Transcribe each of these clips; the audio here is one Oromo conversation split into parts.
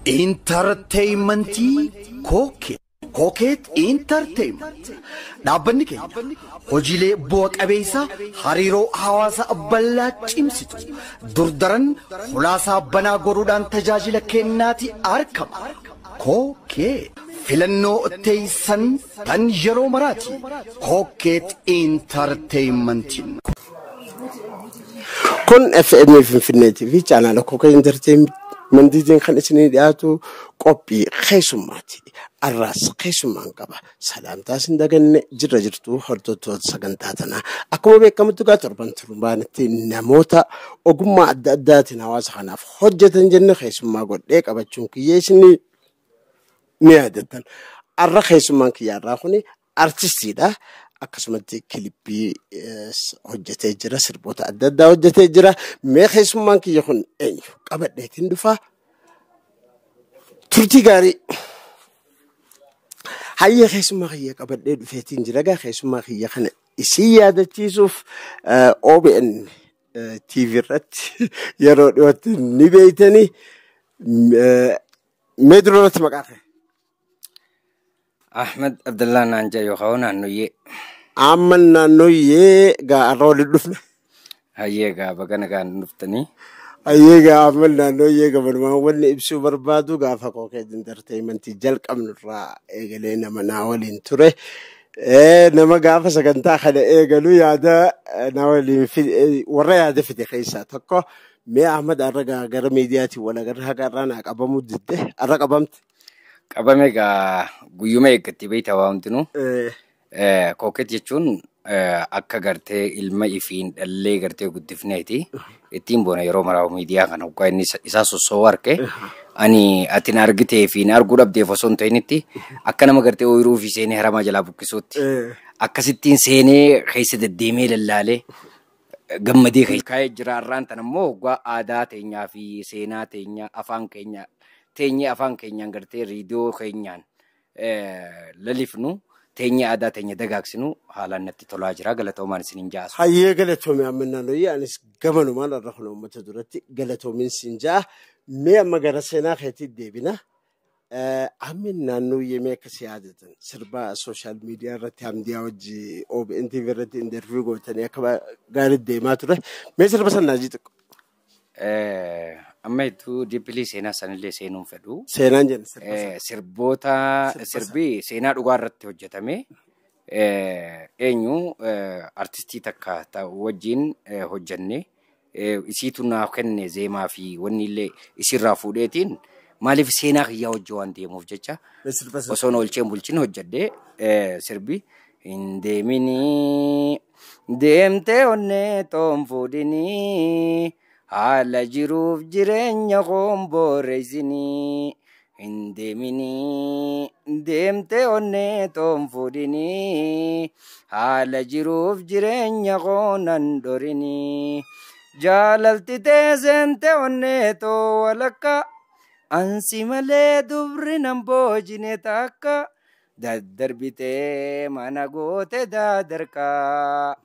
Entertainmentii Koket Entertainment dhaabbanni keenya hojiilee bu'a qabeessa hariiroo hawaasa bal'aa cimsitu durdaran hulaasaa banaa godhuudhaan tajaajila kennaati argama. Koket filannoo teessan tan yeroo maraati. Koket Entertainmentiin kun FM Finfinnee TV channel Koket Entertainment mandiin kan isin dhiyaatu qophii keessummaati. Arras keessummaan qaba. Salaamtaa sin daganne jirra jirtu hordoftoota sagantaa tanaa. Akkuma beekamutti gaa torban turbaanitti namoota ogummaa adda addaatiin hawaasa kanaaf hojjetan jenne keessummaa godhee qabachuun kiyyeessini ni yaadatan. Arra keessummaan kiyyaarraa kuni artistiidha. Akkasumatti kilippii hojjetee jira, sirboota adda addaa hojjetee jira. Mee keessummaan kiyya kun eenyu qabadheetiin dhufa. Turtii gaarii. Hayya keessummaa kiyya qabadhee dhufeetiin jira. Gaa keessummaa kiyya kana isii yaadachiisuuf OBN TV irratti yeroo dhiyootti ni beeytanii. Mee duratti maqaa kee? Ahmed Abdullah Nanja yoo naannoyyee. Amman naannoyyee gaa arra waliin dhufne. Hayyee gaa bagana gaa dhuftanii. Hayyee gaa amman naannoyyee gabanumaan wanni ibsuu barbaadu gaafa Koket Entertainmentii jalqabnu irraa eegalee nama naa waliin ture. Nama gaafa sagantaa kana eegalu yaada naa waliin warra yaada fide keessaa tokko. Mee Ahmed arra gara miidiyaatiin wal agarra haqarraa naa qabamuu didde arra qabamte. Qabame gaa guyyuma eeggatti beeyta waa hundinuu. Koket jechuun akka gartee ilma ifiin dhallee gartee guddifneeti. Ittiin boona yeroo maraa'u miidiyaa kana hoggaa inni isaa sossoo arge. Ani atin argitee fi arguu dhabdeef osoo hin ta'initti akka nama gartee ooyiruu fi seenee haramaa jalaa buqqisuutti. Akkasittiin seenee keessa deddeemee lallaalee gammadee kaa'ee jira. Arraan tan ammoo hoggaa aadaa teenyaa fi seenaa teenyaa afaan keenya teenyee afaan keenyaan gartee riidiyoo keenyaan lalifnu teenyee aadaa teenya dagaagsinu haalaan natti tolaa jira. Galatoomaan isiniin jaasu. Hayyee galatoomii amman naannoyyee anis gamanumaan arra kun uummata duratti galatoomiin siin jaa. Mee amma gara seenaa keetii deebina. Ammin naannoyyee mee akkasii yaadatan sirba sooshaal miidiyaa irratti hamdiyaa wajji OBN TV irratti interviyuu gootanii akka gaarii deemaa ture. Mee sirba sanaa jixiqqo. Amma itti dippilii seenaa sanillee seenuun fedhu. Seenaan jenna. Sirbii seenaa dhugaa irratti hojjetame. Eenyu artistii takka wajjin hojjenne. Isiitu naaf kenne zeemaa fi wanni illee isirraa fuudheetiin maaliif seenaa kiyyaa hojii waan deemuuf jecha osoo oolcheen bulchin hojjedhee sirbi hin deeminii deemtee onnee toon fuudhinii. Haala jiruuf jireenya koon boorreessinii hin deeminii deemtee onnee toon fuudhinii haala jiruuf jireenya koon an dhorinii jaalalti teessente onnee too walakka ansi malee dubri nan boojine takka daddarbitee mana goote daadarkaa.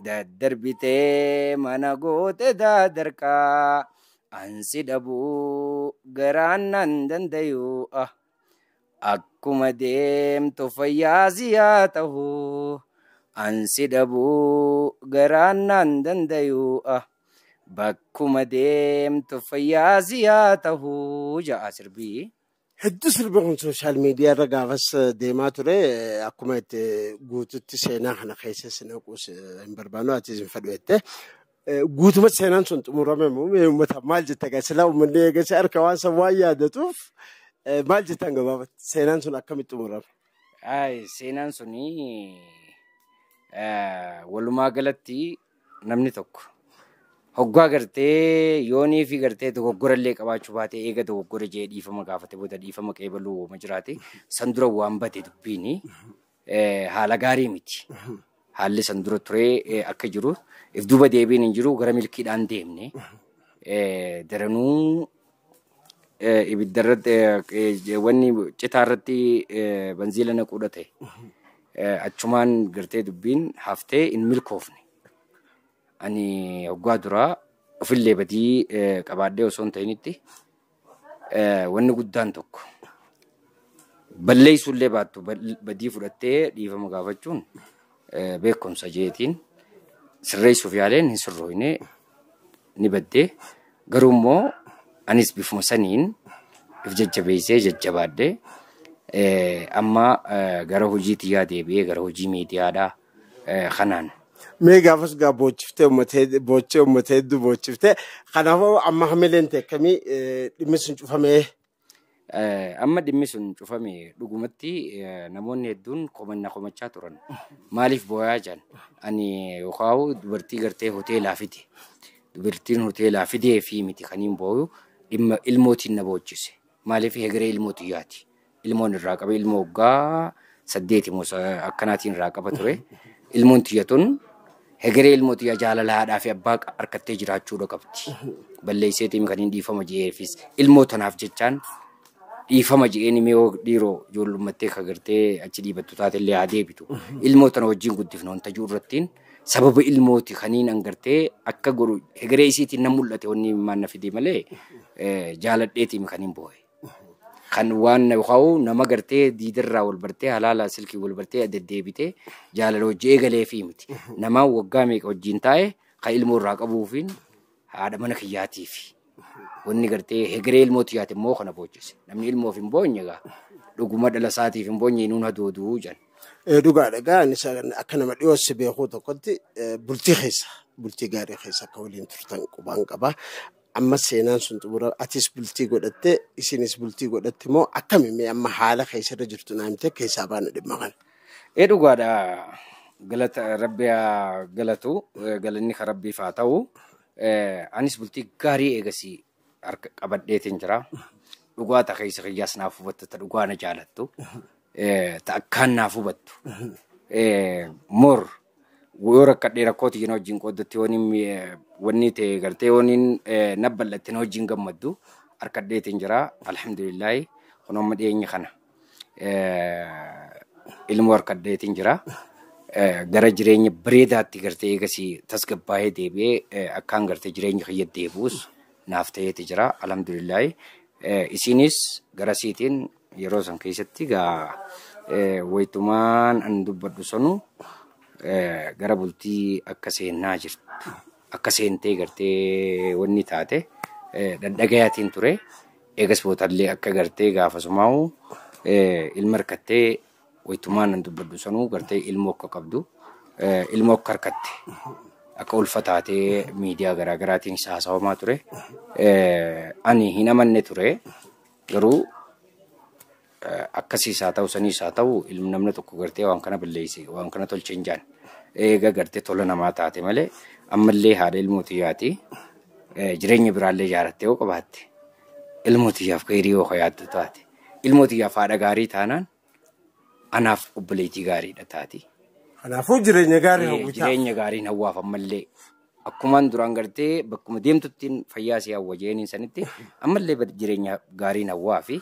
Daddarbitee mana goote daadarkaa ansi dhabuu garaan nan dandayu akkuma deemtu fayyaasi yaa ta'u ansi dhabuu garaan nan dandayu bakkuma deemtu fayyaasi yaa ta'u ja'a sirbii. Hedduu sirba kun sooshaal miidiyaa irra gaafas deemaa ture. Akkuma itti guututti seenaa kana keessa sinaquus hin barbaannu ati hin fedhu jette. Guutumatti seenaan sun xumurame moo uummata maal jetta gaa silaa uummanni eegasee harka waan san waan yaadatuuf maal jettan gabaabatti seenaan sun akkamitti xumurame? Seenaan suni walumaa galatti namni tokko hoggaa gartee yoonii fi gartee dogoggorallee qabaachuu baatee eega dogoggora jee dhiifama gaafate booda dhiifama qeebaluu ma jiraate san dura waan bate dubbiini haala gaarii miti. Haalli san dura turee akka jiru if duuba deebiin hin jiru gara milkiidhaan deemne daranuu ibiddarratti wanni citaarratti banziila naquudha ta'e achumaan gartee dubbiin haftee hin milkoofne. Ani hoggaa duraa ofillee badii qabaadhee osoo hin ta'initti wanni guddaan tokko balleessullee baattu badii fudhattee dhiifama gaafachuun beekumsa jeetiin sirreessuuf yaaleen hin sirrooyne ni baddee garuu immoo anis bifuma saniin if jajjabeessee jajjabaadhee amma gara hojii tiyyaa deebi'ee gara hojii miidiyaadhaa kanaan. Mee gaafas gaa boochiftee uummatee hedduu boochiftee kanaafuu amma hamileen ta'e akkamii dhimmi sun cufamee? Amma dhimmi sun cufamee dhugumatti namoonni hedduun komachaa turan. Maaliif boo'aa jiran? Ani yookaan dubartii gartee hoteelaa fide. Dubartiin hoteelaa fidee fi miti kaniin boo'u dhimma ilmootiin na boochise. Maaliif hegeree ilmootiyyaati. Ilmoon irraa qabe ilmoo waggaa 8 akkanaatiin irraa qaba ture. Ilmoon tiyyatuun hegeree ilmootiyyaa jaalalaadhaa fi abbaa harkattee jiraachuudha qabdi. Balleesseetiin kan hin dhiifama je'eefis ilmoo tanaaf jechaan dhiifama je'een immoo dhiiroo ijoollummattee kagartee achi dhiibattu taatellee haa deebitu. Ilmoo tana wajjin guddifna wanta jiru irrattiin sababa ilmooti kaniin angartee akka godhu hegeree isiitiin nan mul'ate wanni maanna fidee malee jaaladheetiin kan hin boo'e. Kan waan nama gartee diidarraa wal bartee halaala silkii wal bartee deddeebitee jaalala hojii eegalee fi miti. Namaa waggaa meeqa wajjin taa'e kan ilmoo irraa qabuufiin haadha mana kiyyaatiifi. Wanni gartee hegeree ilmootiyaati immoo kana boochise. Namni ilmoof hin boonye egaa dhuguma dhala isaatiif hin boonye nuun hadooduu jedhan. Dhugaadha egaa akka nama dhiyoosse beekuu tokkotti bultii gaarii keessa akka waliin turtan qubaan qaba. Amma seenaan sun xumura atis bultii godhatte isinis bultii godhatte moo akkamiin amma haala keessarra jirtu naamte keessaa baana dhimma kana? Dhugaadha galata rabbi galatu galanni kan rabbiif haa ta'u anis bultii gaarii eegasii harka qabadheetiin jira. Dhugaata keessa kiyyaas naaf hubattu ta dhugaa na jaalattu ta akkaan naaf hubattu mor yoo rakkadhee rakkooti jenna wajjin qooddatti wanni ta'e gartee waniin nabbal'atti na wajjin gammaddu harkadheetiin jira. Alhamdulillahi kun amma dhiyeenya kana ilmoo harkadheetiin jira. Gara jireenya bareedaatti gartee eegasii tasgabbaa'ee deebi'ee akkaan gartee jireenya kiyya deebuus naaf ta'eeti jira. Alhamdulillahi isinis gara siitiin yeroo san keessatti gaa wayitumaan an dubbadhu sanu gara bultii akka seennaa jirtu. Akka seentee gartee wanni taate dhagayaatiin ture. Eegas bootallee akka gartee gaafasumaa'u ilma harkattee wayitumaan an dubbadhu sanuu gartee ilmoo akka qabdu ilmoo akka harkatte akka ulfataatee miidiyaa garaagaraatiin haasawamaa ture. Ani hin amanne ture garuu akkasiis haa ta'u saniis haa ta'u namni tokko gartee waan kana balleesse waan kana tolchee hin jaan eega gartee tola namaa taate malee ammallee haadha ilmootiyyaati jireenya biraallee jaarattee yoo qabaatte ilmootiyyaaf qeerii yoo yaaddu taate ilmootiyyaaf haadha gaarii taanaan anaaf obboleettii gaariidha taati. Kanaafuu jireenya gaarii hawwita. Jireenya gaariin hawwaaf ammallee akkumaan duraan gartee bakkuma deemtuttiin fayyaa si hawwa jeeniin sanitti ammallee jireenya gaariin hawwaa fi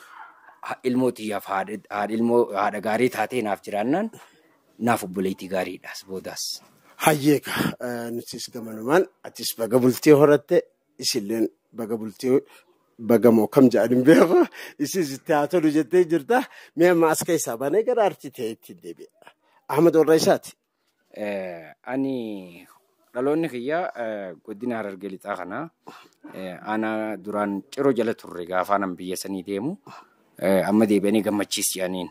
ilmootiyyaaf haadha gaarii taatee naaf jiraannaan naaf obboleettii gaariidhaas boodaas. Hayyeeka nutis gamanumaan atis baga bultii horatte isilleen baga bultii baga moo kam jedhan beeku isis itti haa tolu jettee jirta. Mee amma as keessaa baanee gara artii ta'etti deebi'a. Ahmad Warraasaati. Ani dhaloonni kiyyaa godina Harargee lixaa kana ana duraan ciroo jala turre gaafa nan biyya sanii deemu amma deebi'anii gammachiis jedhaniin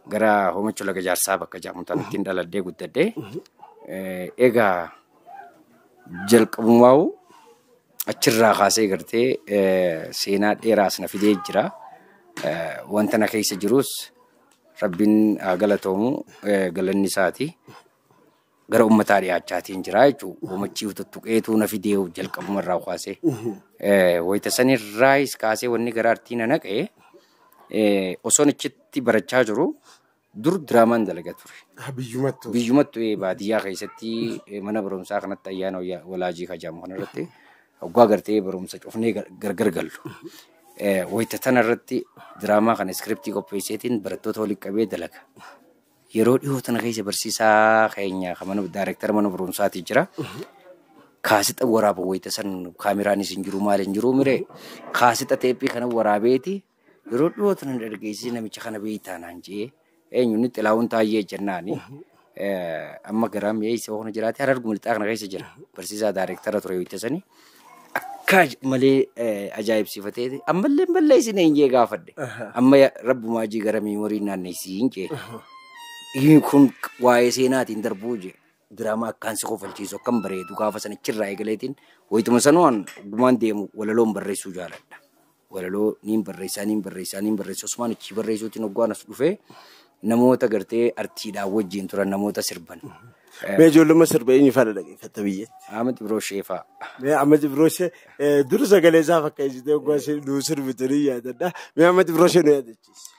gara Hoomachoo Laga Jaarsaa bakka jedhamutti ittiin dhaladhee guddadhee egaa jalqabumaa'u achirraa kaasee gartee seenaa dheeraas na fidee jira. Wanta na keessa jirus rabbiin galatoomu galanni isaati. Gara uummataa dhiyaachaatiin jira jechuudha. Hoomachiif tuttuqeetuu na fidee jalqabumarraa kaasee wayita sanirraayis kaasee wanni gara artii na naqee osoon achitti barachaa jiru dur diraamaan dalagaa ture. Biyyumattu baadiyyaa keessatti mana barumsaa kanatti ayyaana walaajii kajamu kanarratti waggaa gartee barumsa cufnee gargar gallu. Wayita tanarratti diraamaa kana iskiriptii qopheesseetiin barattoota waliin qabee dalaga. Yeroo dhiyoo tana keessa barsiisaa keenya kan daayirektara mana barumsaatii jira. kaasita waraaba wayita san kaameraanis hin jiru maal hin jiru mire kaasita teephii kana waraabeeti yeroo dhiyootan hin dargeessisi namicha kana beeytaa naan jee eenyuun xilaawun taayyee jennaani amma garaam yeeysa hoona jiraate Hararguma lixaa kana keessa jira barsiisaa daayireektara ture wayita sanii akka malee ajaa'ibsiifatee ammallee balleessine hin jee gaafadhe amma rabbumaa jii gara miimorii naanneessii hin jee kun waa'ee seenaatiin darbuu jee diraamaa akkaan si kofalchiisu akkam bareedu gaafa sana achirraa eegaleetiin wayituma sanumaan gumaan deemu walaloon barreessuu jaaladha. Walaloo niin barreessaa Usmaan achi barreessuutiin hoggaan as dhufee namoota gartee artiidhaan wajjin turan namoota sirban. Mee ijoollummaa sirba eenyu faana dhaggeeffatta biyyatti? Ahmad Ibroshee fa'a. Mee Ahmad Ibroshee dur sagalee isaa fakkeessitee hoggaa nuu sirbitanii yaadadha. Mee Ahmad Ibroshee nu yaadachiisi.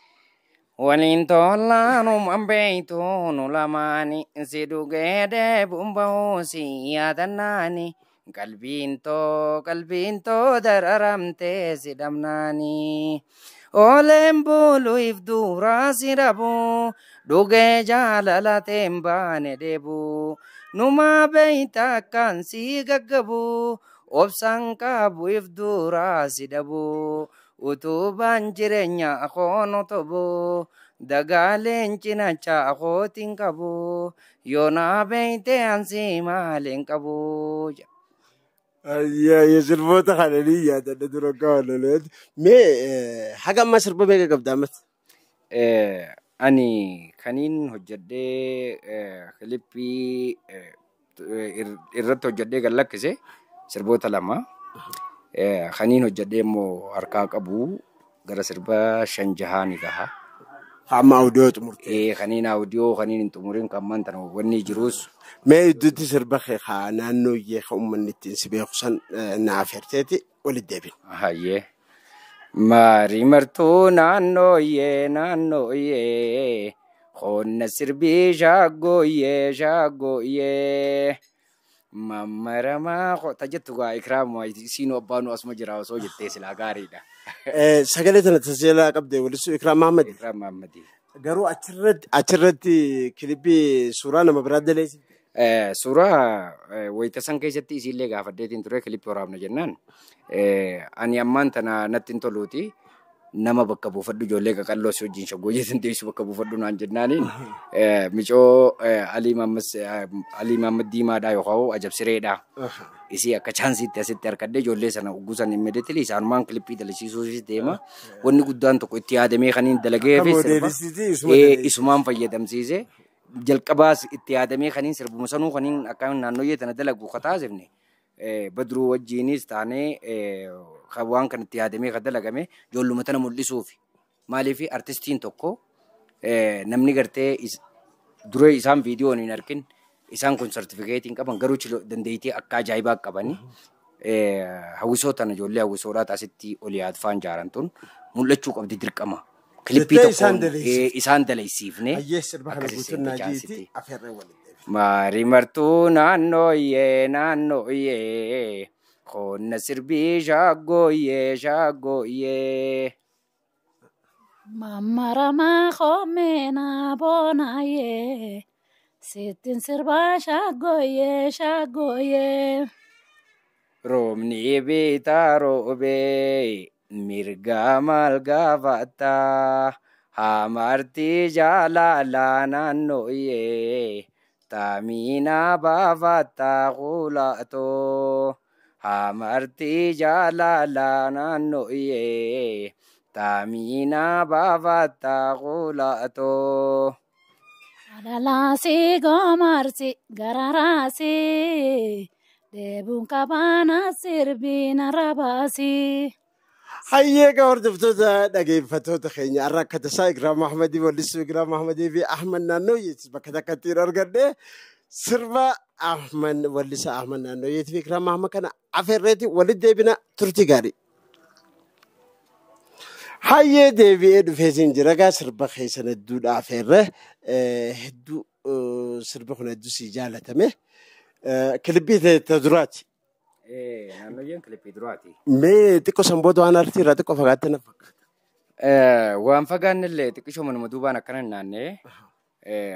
Waliin tollaanu mambeeytu nu lamaani si dhugee bumba'uu si yaadannaani qalbiin too dararamtee si dhabnaani ooleen bulu ifduuraa si dhabu dhugee jaalalateen baane deebu numaa beeyta akkaan si gaggabu obsaan qabu ifduuraa si dhabu. Utubaan jireenya akoon otobo dagaaleen cinacha akootiin qabu yoonaa beeytee ansi maaliin qabu. Sirboota kananii yaadadha dura kaawwalaleet. Mee haga ammaa sirba beeka qabdaamat? Ani kaniin hojjedhee kilippii irratti hojjedhee kan lakkise sirboota lama. Kaniin hojjedhee immoo harkaa qabu gara sirba 5-6 ni gaha. Amma audio xumurte. Kaniin audio kaniin hin xumurin kan mantan wanni jirus. Mee iddooti sirba kee naannoo iyyee kan uummanni ittiin si beeku san naaf hirteeti walitti deebin. Hayyee. Maarii martuu naannoo iyyee honna sirbii shaggoo iyyee. Mamaramaa tajjattu gaa ikraam isiinuu abbaanuu asuma jira osoo jettee silaa gaariidha. Sagalee tana tajaajila qabdee walisu Ikraam Mahammad. Ikraam Mahammad. Garuu achirratti kilippii suuraa nama biraa daleessi. Suuraa wayita san keessatti isiillee gaafaddeetiin ture kilippii waraabna jennaan. Ani ammaan tana natti hin toluuti. Nama bakka buufadhu ijoollee qaqalloo si wajjin shaggooyyeetiin deessu bakka buufadhu naan jennaaniin micoo Alii Mahammad Diimaadhaa yookaan Ajabsireedhaa. Isii akka chaansiitti asitti harkadde ijoollee sana ugusan immediately isaanumaan kilippii dalisiisuufis deema. Wanni guddaan tokko itti yaadamee kaniin dalageefis isumaan fayyadamsiise. Jalqabaas itti yaadamee kaniin sirbuma sanuu kaniin akka naannooyyee tana dalagu kataasifne. Badruu wajjiinis taanee waan kan itti yaadamee kan dalagame ijoolluma tana mul'isuufi. Maaliif artistiin tokko namni gartee dura isaan viidiyoon hin argin isaan kun sartifikeetiin qaban garuu dandeettii akka ajaa'ibaa qabani. Hawwisoo tana ijoollee hawwisoodhaa taasitti ol yaadfaan jaaran tun mul'achuu qabdi dirqama. Kilippii tokko isaan dalaysiifne akkasitti Maarii martuu naannoo iyyee honna sirbii shaggoo iyyee. Mamaramaa koomena boonaayyee sittiin sirbaa shaggoo iyyee. Roobni bitaa roobee mirgaa maal gaafataa hamartii jaalalaa naannoo iyyee. Tamina bafata khulato hamarti jalala naannoo iyyee tamina bafata khulato Alalasi gomarsi gararasi deebuun qabana sirbina rabasi. Hayyee hordoftoota dhaggeeffattoota keenya har'a akka tasaa Ikraam Mahammadii wallisuu Ikraam Mahammadii fi Ahmad Naannooyeetis bakka takkatti argadhe sirba Ahmad wallisaa Ahmad Naannooyeetii fi Ikraam Mahammad kana afeerreeti walitti deebina turtii gaarii. Hayyee deebi'ee dhufeetiin jira gaa sirba keessan hedduudha afeerre hedduu sirba kun hedduu si jaalatame kilippii ta'e duraati. Naannooyyeen kilippii duraati. Mee xiqqoo sanboota waan artii irraa xiqqoo fagaatte na fakkaata. Waan fagaannillee xiqqishoo manuma duubaan akkana hin naannee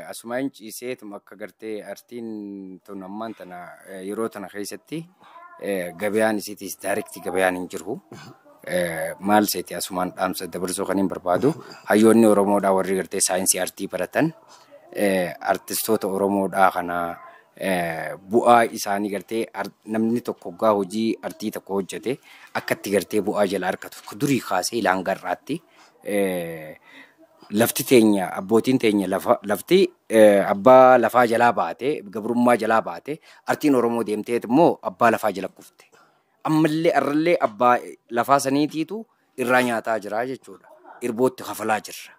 asumaan ciiseetuma akka gartee artiin tun ammaan tana yeroo tana keessatti gabayaan isiitis daarektii gabayaan hin jiru. Maal seeti asumaan dhaamsa dabarsuu kan hin barbaadu hayyoonni Oromoodhaa warri gartee saayinsii artii baratan artistoota Oromoodhaa kana bu'aa isaanii gartee namni tokko gaa hojii artii tokko hojjete akkatti gartee bu'aa jala argatu durii kaasee ilaan garraatti lafti teenya abbootiin teenya lafti abbaa lafaa jalaa baate gabrummaa jalaa baate artiin Oromoo deemtee immoo abbaa lafaa jala kufte. Ammallee arrallee abbaa lafaa saniitiitu irraa nyaataa jira jechuudha. Irbootti kafalaa jirra.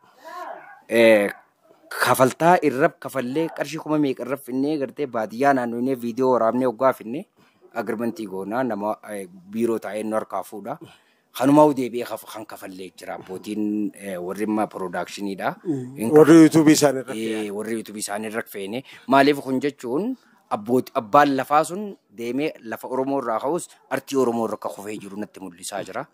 Kafaltaa irra kafallee qarshii kuma meeqa irra finnee gartee baadiyyaa naannoonee viidiyoo waraabnee hoggaa finnee agirmantii goonaa nama biiroo taa'ee nu harkaa fuudha. Kanuma deebi'ee kan kafallee jira abbootiin warri immoo piroodaakshiniidha. Warri yuutuubii isaanii irra feene maaliif kun jechuun abbaan lafaa sun deemee lafa Oromoo irraa ka'us artii Oromoo irra kufee jiru natti mul'isaa jira.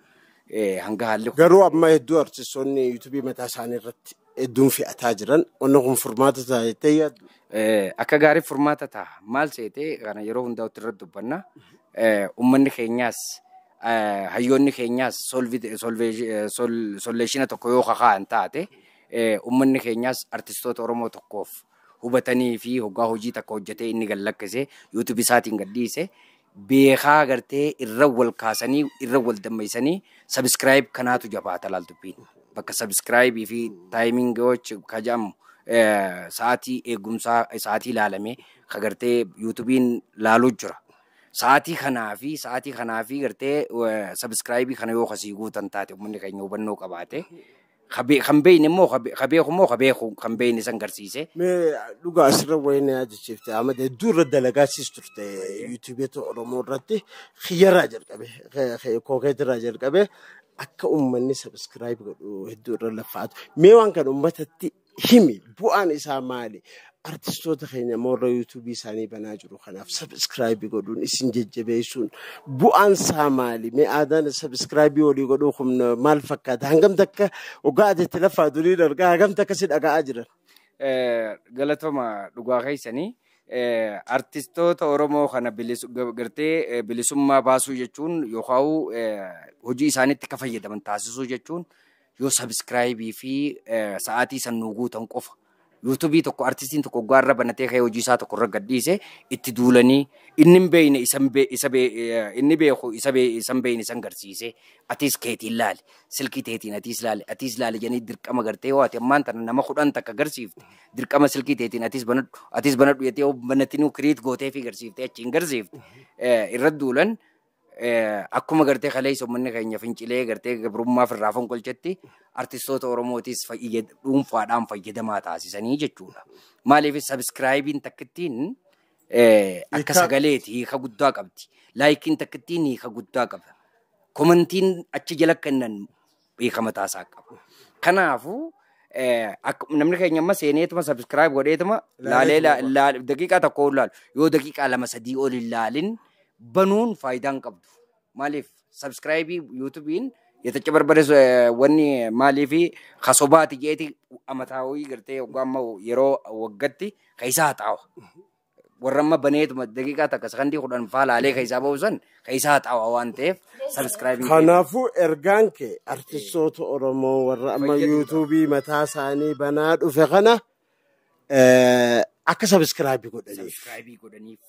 Hanga haalli garuu amma hedduu artistoonni yuutuubii mataa isaanii irratti hedduun fe'ataa jiran wanni kun furmaata ta'a jettee yaaddu? Akka gaarii furmaata ta'a. Maal seetee kana yeroo hundaa'utti irratti dubbanna. Uummanni keenyaas hayyoonni keenyaas solleeshina tokko yoo kaka'an taate uummanni keenyaas artistoota Oromoo tokkoof hubatanii fi hoggaa hojii takka hojjetee inni gallakkisee yuutuubii isaatiin gadhiise beekaa gartee irra wal kaasanii irra wal dammeessanii sabiskiraayib kanaatu jabaata laaltubbiin bakka sabiskiraayibii fi taayimingii kajamu sa'aatii eegumsaa sa'aatii ilaalamee ka gartee yuutuubiin laaluu jira. Sa'aatii kanaa fi gartee sabiskiraayibii kana yoo kasii guutan taate uummanni keenya hubannoo qabaate. Kan beeyne immoo kan beeyne san garsiise. Mee dhugaa asirra wayina yaadachiifte amma hedduu irra dalagaasiis turte yuutuubeetu Oromoo irratti xiyyaraa jalqabe kookeetirraa jalqabe akka uummanni sabiskiraayib godhu hedduu irra laffaatu. Mee waan kan uummatatti himi bu'aan isaa maali? Artistoota keenya moorra yuutuubii isaanii banaa jiru kanaaf sabiskiraayibii godhuun isin jajjabeessuun bu'aan isaa maali? Mee aadaan sabiskiraayibii olii godhuu humna maal fakkaata? Hangam takka waggaa adeetti lafaa durii dargaa hangam takka si dhaga'aa jiran? Galatooma dhugaa keessanii artistoota Oromoo kana gartee bilisummaa baasuu jechuun yookaan hojii isaaniitti akka fayyadaman taasisuu jechuun yoo sabiskiraayibii fi sa'aatii san nuu guutan qofa. yuutuubii tokko artistiin tokko gaarra banatee ka'ee hojii isaa tokko irra gadhiise itti duulanii inni beeyne inni beeku isan beeyne isan garsiise atis keetiin ilaali silkii teetiin atis ilaali janii dirqama gartee waati ammaan tana nama 10 takka garsiifte dirqama silkii teetiin atis banadhu yetee banatinu kiriit gootee fi garsiifte achiin garsiifte irra duulan akkuma gartee kaleessa uummanni keenya fincilee gartee gabrummaa firraa fonqolchetti artistoota Oromootis dhuunfaadhaan fayyadamaa taasisanii jechuudha. Maaliif sabiskiraayibiin takkittiin akka sagaleeti hiika guddaa qabdi. Laayikiin takkittiin hiika guddaa qaba. Komantiin achi jala kennan hiika mataasaa qaba. Kanaafuu namni keenya amma seeneetuma sabiskiraayib godheetuma laalee daqiiqaa tokko laalu yoo daqiiqaa 2-3 ol hin laalin banuun faayidaan qabdu. Maaliif sabiskiraayibii yuutuubiin yetach barbares wanni maaliifi kasobaati jeeti amataawii gartee amma yeroo waggatti kaisaa xaawa. Warra amma baneetuma daqiiqaa takka sakandii 10 faalaalee kaisaa ba'usan kaisaa xaawa waan ta'eef sabiskiraayibii. Kanaafuu ergaan kee artistoota Oromoo warra amma yuutuubii mataa isaanii banaa dhufe kana akka sabiskiraayibii godhaniif.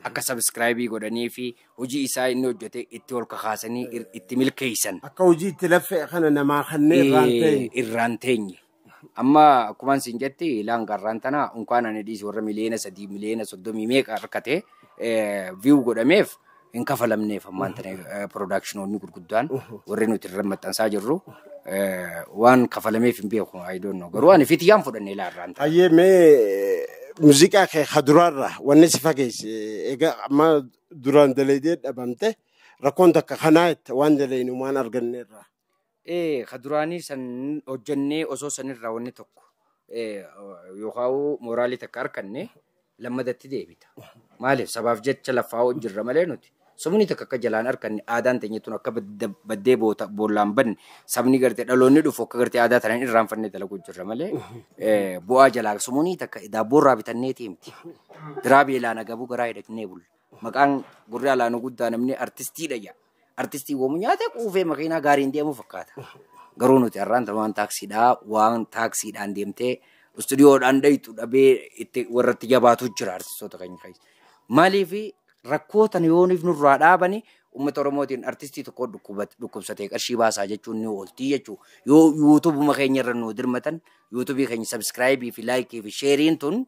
Akka sabiskiraayibii godhanii fi hojii isaa inni hojjete itti ol kakaasanii itti milkeessan. Akka hojii itti laffee kana namaa kanneen irraan teenye. Amma akkuma isin jetti laangarraan tana unkaan ani dhiisi warra miliyoona 3 miliyoona 30 meeqa harkatee view godhameef hin kafalamneef ammaan tana production gurguddaan warri nuti irra maxxansaa jirru waan kafalameef hin beeku I don't know. Garuu ani fitiyaan fudhannee laarraan tana. Ayyee mee muuziqaa kee kaduraarraa wanni si fageesse egaa amma duraan dalaydee dhabamte rakkoon takka kanaa itti waan dalaynu waan arganneerraa. Kaduraanii san hojjannee osoo sanirraa wanni tokko yookaan mooraalii takka arganne lammadatti deebita. Maaliif sabaaf jecha lafaa hojjirra malee nuti Sobni takka akka jalaan harkan aadaan teenya tun akka baddee boollaan banne sabni gartee dhaloonni dhufu akka gartee aadaa tanaan irraanfannee dalaguu jirra malee bu'aa jalaa sumuunii takka daabboo irraa bitannee teemti. Biraa beelaan agabuu garaa hidhatnee bulla. Maqaan gurraa alaanuu guddaa namni artistiidha yaa. Artistii woomu nyaata quufee makiinaa gaariin deemu fakkaata. Garuu nuti har'aan waan taaksiidhaan deemtee istuudiyoodhaan dhayitu dhabee itti warratti jabaatu jira artistoota keenya keessa. Maaliif rakkootan yooniif nurraa dhaabani uummata Oromootiin artistii tokko dhukkubsatee qarshii baasaa jechuun ni ooltii jechuudha. Yoo yuutuubuma keenya irra nu dirmatan yuutuubii keenya sabskiraayibii fi laayikii fi sheeriin tun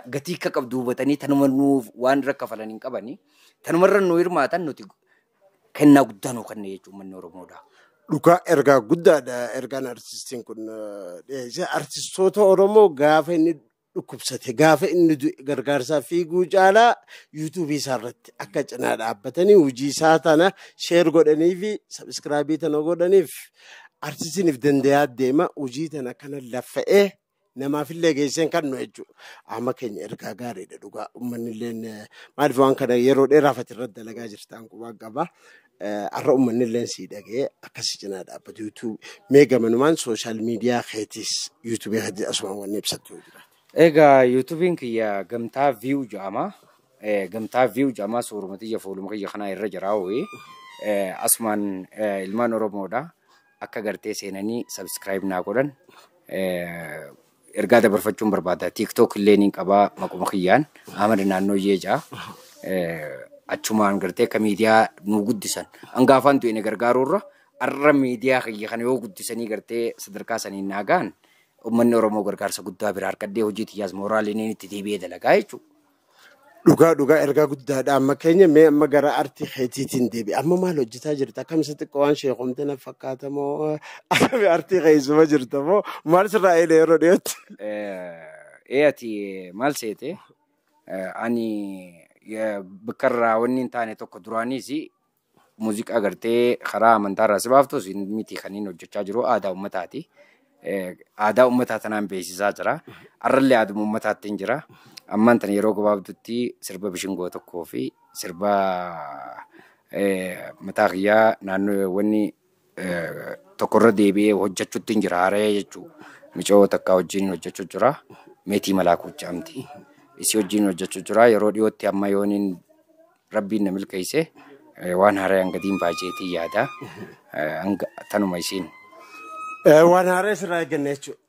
gatii akka qabdu hubatanii tanuma nuuf waan rakka falan hin qabani. Tanumarra nu hirmaatan nuti kennaa guddaa nuu kenna jechuun uummanni Oromoodha. Dhugaa ergaa guddaadha. Ergaan artistiin kun dhiyeessee artistoota Oromoo gaafa inni dhukkubsate gaafa inni gargaarsaa fiiguu caalaa yuutuubii isaa irratti akka cinaa dhaabbatanii hojii isaa tana sheer godhanii fi sabskiraabii tana godhaniif artistiiniif dandayaa deema hojii tana kana laffa'ee namaafillee geesseen kan nu jechuudha. Amma keenya ergaa gaariidha dhugaa. Uummanni illee maaliif waan kana yeroo dheeraaf ati irratti dalagaa jirtaan qubaa qaba. Har'a uummanni illee sii dhagee akkasii cinaa dhaabbatu yuutuubii meegamanumaan sooshaal miidiyaa keetis yuutuubii keetis asumaan wanni ibsattu jira. Egaa yuutuubiin kiyya gamtaa viyuu jedhama. Gamtaa viyuu jedhama suurumatti fuuluma kiyya kanaa irra jira ho'i. Asumaan ilmaan Oromoodha. Akka gartee seenanii sabskiraayib naa godhan. Ergaa dabarfachuun barbaada. TikTok illee ni qabaa maquma kiyyaan. Ahmad naannoo Yeejaa. Achumaan gartee akka miidiyaa nu guddisan. Hangaafaan tu'ine gargaaruurra har'a miidiyaa kiyya kana yoo guddisanii gartee sadarkaa saniin naagaan uummanni Oromoo gargaarsa guddaa biraa harkadhee hojii xiyyaas mooraaliin itti deebi'ee dalagaa jechuudha. Dhugaa ergaa guddaadha. Amma keenya mee amma gara artii keetiitiin deebi'e. Amma maal hojjetaa jirta? Akkamitti xiqqoo waan sheekomte na fakkaata moo akkami artii keessuma jirta moo maal sirraa eele yeroo dhiyootti? Ati maal seete? Ani bakkarraa wanni hin taane tokko duraaniis muuziqaa gartee karaa amantaarraa si baaftus miti kan inni hojjechaa jiru aadaa uummataati. Aadaa uummataa tanaan beeksisaa jira. Har'allee aaduma uummataatti hin jira. Ammaan tana yeroo gabaabdutti sirba bishingoo tokkoo fi sirba mataa kiyyaa naannoo wanni tokkorra deebi'ee hojjechuutti hin jira haaree jechuudha. Micoo takkaa wajjin hojjechuu jira. Meetii malaakuu jedhamti. Isii wajjin hojjechuu jira. Yeroo dhiyootti amma yooniin rabbiin na milkeesse waan haaree hangadiin baajeetii yaada. Tanuma isiin. Waan haaree sirraa eegganne jechuudha.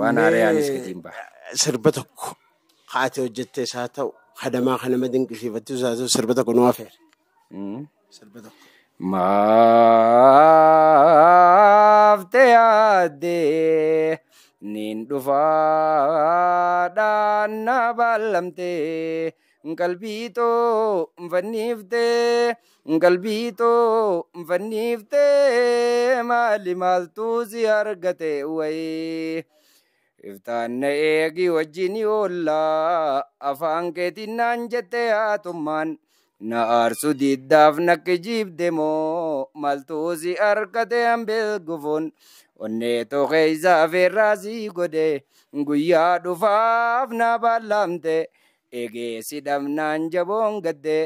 Waan haaree anis gatiin ba'a. Sirba tokko haati hojjettee isaa ta'u hadamaa kana madinqisiifattuu isaa ta'u sirba tokko nu afeere. Sirba tokko. Maafte yaadde nin dhufaadhaan na ballamte qalbiitoo mfanniifte maali maaltu si argate wayi. Iftaan na eegi wajjin oolla afaan keetiin naan jette haatummaan na aarsu diddaaf nakki jiibde moo maaltu si argate hambeel gufuun onnee tokkee isaa feerraasii godhe guyyaa dhufaaf na ballamte eegeessi dhabnaan jaboon gadde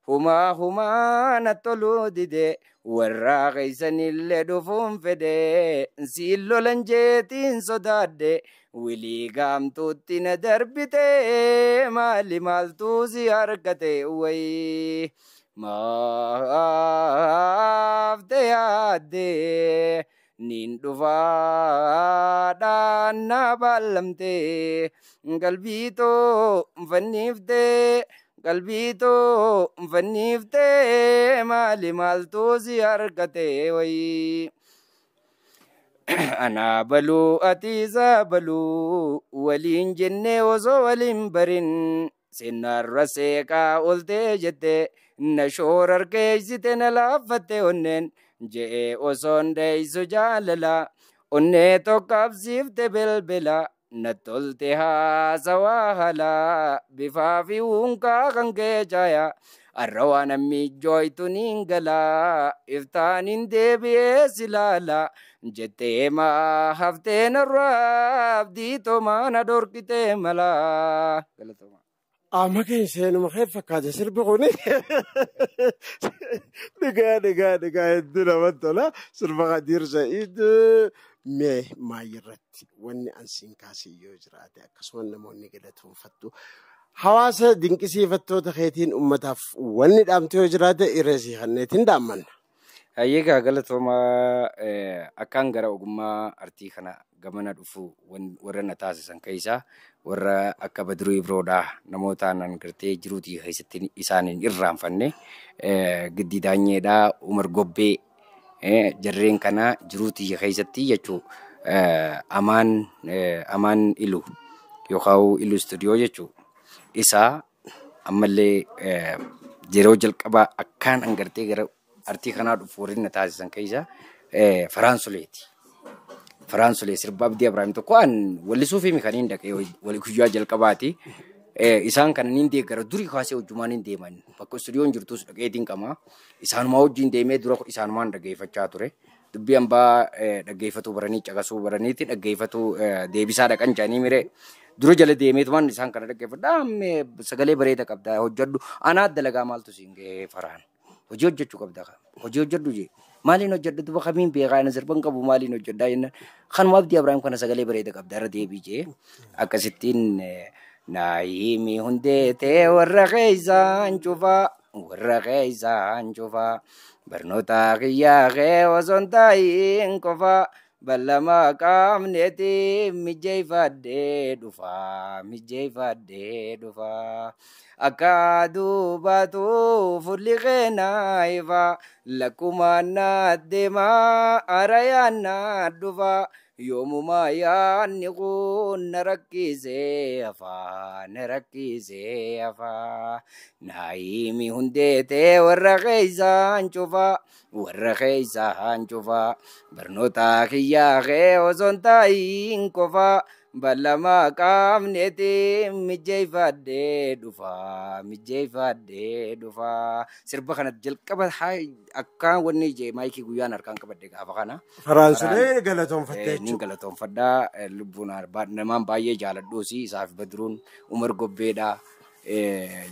humaa na toluu dide warraa keessanillee dhufuun fedhe siin lolan jeetiin sodaadde wilii gaamtuutti na darbite maali maaltu si argate wayi. Maafte yaadde nin dhufaadhaan na ballamte qalbiitoo mfanniifte maali maaltu si argate wayi. Ana baluu ati isa baluu waliin jennee osoo waliin barin sinarra seeqaa oltee jette na shoorar keeysite na laaffatte onneen je'ee osoon deeysu jaalala onnee tokkabsiifte belbela na tolte haasawaa halaa bifaa fi hunkaa kan kee caaya arra waan ammiijjooytu niin galaa iftaanin deebi'ee silaala jettee maa haftee narraa abdii tomaa na dhorkitee malaa. Amma kan seenuma kee fakkaata sirbi kuni. Dhigaa hedduu namatti tola. Sirba Qadiir Sa'iid mee maayirratti wanni ansiin kaasee yoo jiraate akkasumas namoonni galatoonfattu. Hawaasa dinqisiifattoota keetiin uummataaf wanni dhaamte yoo jiraate irreesii kanneetiin dhaammanna. Egaa galatooma akkaan gara ogummaa artii kana gamana dhufu warra na taasisan keessaa warra akka Badruu Ibroodhaa namoota nan gartee jiruutii keessatti isaaniin irraanfanne Giddi Daanyeedhaa Umar Gobbee jarreen kana jiruutii keessatti jechuu amaan ilu yookaan ilu stuudiyoo jechuu isaa ammallee yeroo jalqabaa akkaan angartee gara artii kanaa dhufu warri na taasisan keessaa Faraansoleeti. Faraansolee sirba Abdii Abrahaam tokko wallisuu fi mikaniin dhaqee walii guyyaa jalqabaati. Isaan kana niin deeggara durii kaasee hojjumaan hin deeman. Bakka istuudiyoon jirtus dhaqeetiin qaba. Isaanumaa wajjin deemee dura isaanumaan dhaggeeffachaa ture. Dubbii hambaa dhaggeeffatu baranii caqasuu baraniiti dhaggeeffatu deebisaa dhaqan jaanii miree. Dura jala deemeetumaan isaan kana dhaggeeffadhaa sagalee bareeda qabda hojjedhu. Anaa dalagaa maaltu siin ga'ee Faraan. Hojii hojjechuu qabda. Hojii hojjedhu jee. Maaliin hojjedhu duba kamiin beekaa na sirban qabu maaliin hojjedhaa jennaan. Kanuma Abdii Abrahaam kana sagalee bareeda qabda irra deebii jee. Akkasittiin naayimi hundeetee warra keessaan cufaa. Warra keessaan cufaa. Barnoota kiyyaa kee osoo hin taa'iin qofaa. Ballama qaamneeti mijeeffadhee dhufaa. Mijeeffadhee dhufaa. Akka duubatu fulli keenaa ifaa. Lakkumaan na deemaa arayaan na dhufaa. Yoomumaa yaadni kun na rakkisee hafaa. Na rakkisee hafaa. Naayimi hundeetee warra keessaan cufaa. Warra keessaan cufaa. Barnoota kiyyaa kee osoo hin taa'iin qofaa. Ballama qaamneeti mijeeffadhee dhufaa. Mijeeffadhee dhufaa. Sirba kana jalqaba akkaan wanni ijee maayikii guyyaan harkaan qabadde gaafa kana. Faraansolee galatoonfattee jechuudha. Ni galatoonfadhaa lubbuun namaan baay'ee jaaladhuusi isaaf Badruun Umar Gobbeedhaa.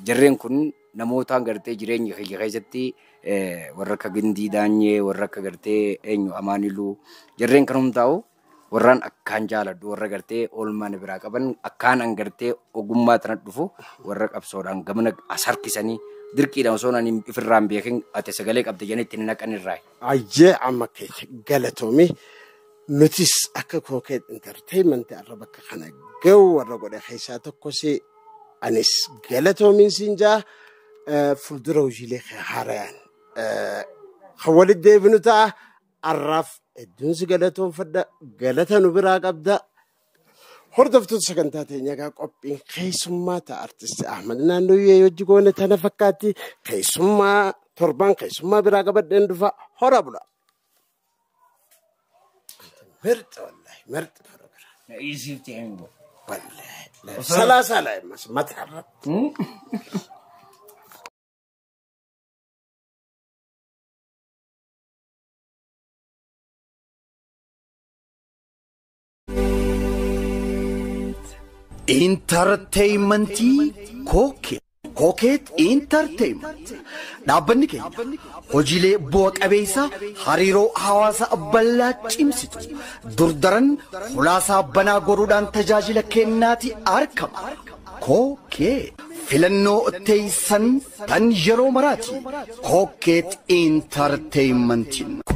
Jarreen kun namootaan gartee jireenya kiyya keessatti warra akka Gindii Daanyee warra akka gartee eenyu Amaaniluu jarreen kan hundaa'u warraan akkaan jaaladhu warra gartee oolmaan biraa qaban akkaan angartee ogummaa tana dhufu warra qabsoodhaan gamana as harkisanii dirqiidhaan osoo naan ifirraan beekin ati sagalee qabda jennee ittiin naqan irraa. Ayyee amma keessa galatoomi nutis akka Kookee Entertainment irra bakka kana gahu warra godhe keessaa tokkosi anis galatoomiin siin jaa fuuldura hojiilee haarayaan kan walitti deebinu ta'a arraaf hedduun si galatoonfadha galata nu biraa qabda. Hordoftoota sagantaa teenyaa qophiin keessummaa ta'a artisti Ahmad Naannooyyee hojii goone tana fakkaatti keessummaa torban keessummaa biraa qabadheen dhufa hora bula. Mirta wallahi mirta program. Easy time. Wallahi. Salasa la mas matarra. Entertainmentii Kookee. Kookee Entertainment. Dhaabbanni keenya hojiilee bu'a qabeessa hariiroo hawaasa bal'aa cimsitu durdaran hulaasaa banaa godhuudhaan tajaajila kennaati argama. Kookee filannoo teessan tan yeroo maraati. Kookee Entertainmentiin.